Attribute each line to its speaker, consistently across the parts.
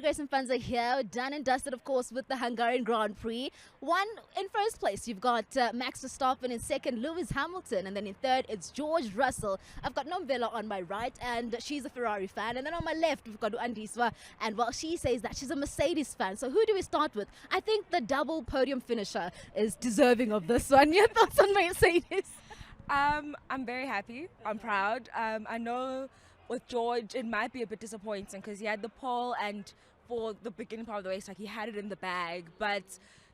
Speaker 1: Grace and Fans are here, done and dusted, of course, with the Hungarian Grand Prix. One in first place, you've got Max Verstappen. In second, Lewis Hamilton. And then in third, it's George Russell. I've got Nomvelo on my right, and she's a Ferrari fan. And then on my left, we've got Andiswa. And well, she says that she's a Mercedes fan. So who do we start with? I think the double podium finisher is deserving of this one. Your thoughts on Mercedes?
Speaker 2: I'm very happy. I'm proud. I know with George, it might be a bit disappointing because he had the pole, and for the beginning part of the race, like, he had it in the bag. But,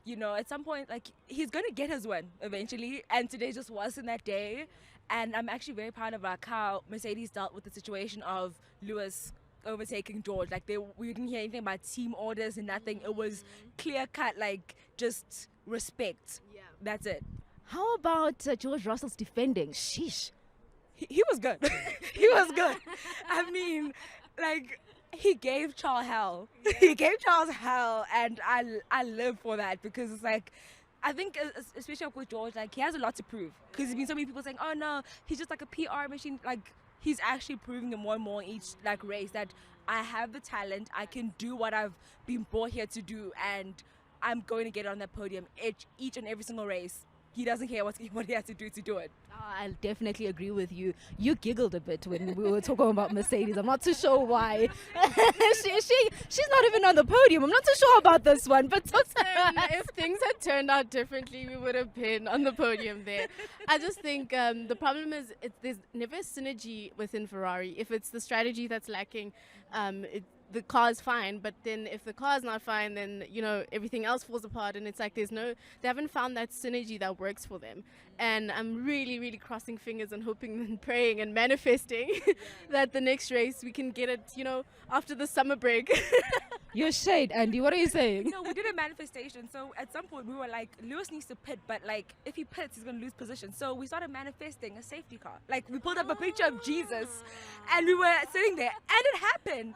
Speaker 2: you know, at some point, like, he's going to get his win eventually. And today just wasn't that day. And I'm actually very proud of like how Mercedes dealt with the situation of Lewis overtaking George. Like, we didn't hear anything about team orders and nothing. It was clear cut, like, just respect. Yeah. That's it.
Speaker 1: How about George Russell's defending? Sheesh.
Speaker 2: He was good. He was good. I mean, like, he gave Charles hell. Yeah. He gave Charles hell, and I live for that because it's like, I think especially with George, like, he has a lot to prove because there's been so many people saying, oh no, he's just like a PR machine. Like, he's actually proving it more and more in each like race that I have the talent, I can do what I've been brought here to do, and I'm going to get on that podium each and every single race. He doesn't care what he has to do it.
Speaker 1: I definitely agree with you. You giggled a bit when we were talking about Mercedes. I'm not too sure why. She's not even on the podium. I'm not too sure about this one. But
Speaker 3: if things had turned out differently, we would have been on the podium there. I just think the problem is there's never synergy within Ferrari. If it's the strategy that's lacking, the car's fine, but then if the car's not fine, then, you know, everything else falls apart, and it's like they haven't found that synergy that works for them. And I'm really, really crossing fingers and hoping and praying and manifesting that the next race we can get it, you know, after the summer break.
Speaker 1: You're shade, Andy. What are you saying?
Speaker 2: No, we did a manifestation. So at some point we were like, Lewis needs to pit, but like if he pits, he's going to lose position. So we started manifesting a safety car. Like, we pulled up a picture of Jesus, and we were sitting there, and it happened.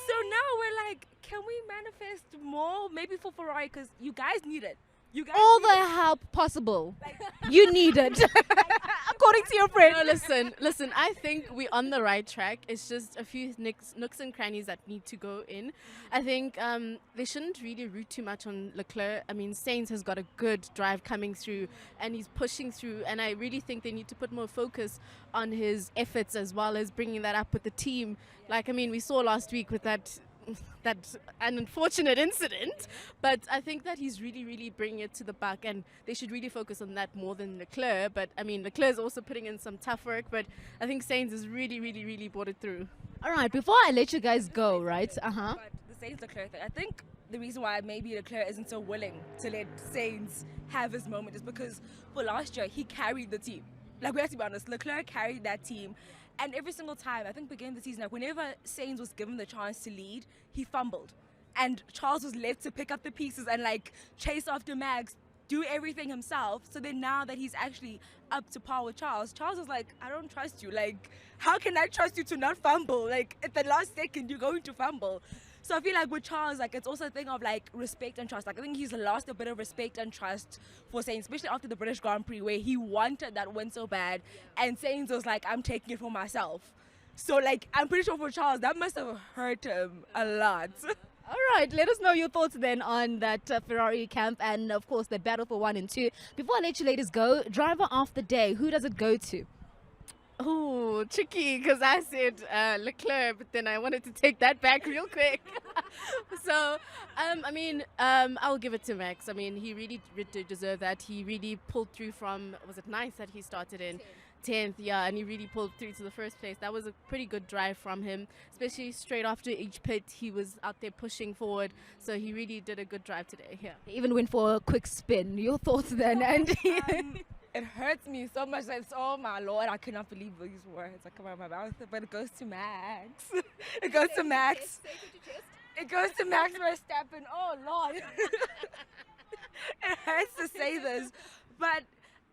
Speaker 2: So now we're like, can we manifest more? Maybe for Ferrari, because you guys need it. You guys
Speaker 1: all
Speaker 2: need
Speaker 1: the help possible. Like, you need it. According to your friend.
Speaker 3: No, listen, I think we're on the right track. It's just a few nooks and crannies that need to go in. I think they shouldn't really root too much on Leclerc. I mean, Sainz has got a good drive coming through, and he's pushing through, and I really think they need to put more focus on his efforts as well as bringing that up with the team. Like, I mean, we saw last week with that an unfortunate incident, but I think that he's really, really bringing it to the buck, and they should really focus on that more than Leclerc. But I mean, Leclerc is also putting in some tough work, but I think Sainz has really, really, really brought it through.
Speaker 1: All right, before I let you guys go, right?
Speaker 2: But the Sainz Leclerc thing, I think the reason why maybe Leclerc isn't so willing to let Sainz have his moment is because for last year he carried the team. Like, we have to be honest, Leclerc carried that team. And every single time, I think beginning of the season, like, whenever Sainz was given the chance to lead, he fumbled. And Charles was left to pick up the pieces and, like, chase after Max, do everything himself. So then now that he's actually up to par with Charles was like, I don't trust you. Like, how can I trust you to not fumble? Like, at the last second, you're going to fumble. So I feel like with Charles, like, it's also a thing of, like, respect and trust. Like, I think he's lost a bit of respect and trust for Sainz, especially after the British Grand Prix, where he wanted that win so bad, and Sainz was like, I'm taking it for myself. So, like, I'm pretty sure for Charles, that must have hurt him a lot.
Speaker 1: All right, let us know your thoughts then on that Ferrari camp and, of course, the battle for 1 and 2. Before I let you ladies go, driver of the day, who does it go to?
Speaker 3: Oh, tricky, because I said Leclerc, but then I wanted to take that back real quick. So, I mean, I'll give it to Max. I mean, he really did deserve that. He really pulled through from, was it 9th that he started in? 10th, yeah, and he really pulled through to the first place. That was a pretty good drive from him, especially straight after each pit. He was out there pushing forward, so he really did a good drive today. Yeah,
Speaker 1: he even went for a quick spin. Your thoughts then, Andy?
Speaker 2: It hurts me so much that, oh my Lord, I cannot believe these words that come out of my mouth, but it goes to Max. It goes to Max. It goes to Max Verstappen. Oh Lord. It hurts to say this, but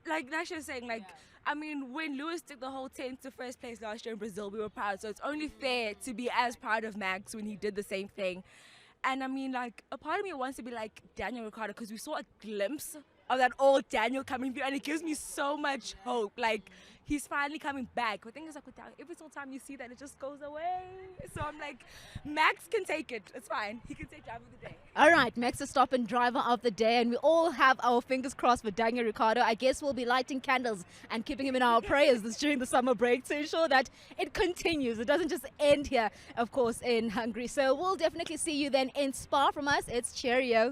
Speaker 2: like Nasha was saying, like, I mean, when Lewis took the whole 10th to first place last year in Brazil, we were proud. So it's only fair to be as proud of Max when he did the same thing. And I mean, like, a part of me wants to be like Daniel Ricciardo, because we saw a glimpse of that old Daniel coming through, and it gives me so much hope. Like, he's finally coming back. The thing is, like, with Daniel, every single time you see that, it just goes away. So I'm like, Max can take it. It's fine. He can take driver of the day.
Speaker 1: All right, Max Verstappen, driver of the day, and we all have our fingers crossed for Daniel Ricciardo. I guess we'll be lighting candles and keeping him in our prayers during the summer break to ensure that it continues. It doesn't just end here, of course, in Hungary. So we'll definitely see you then in Spa. From us, it's cheerio.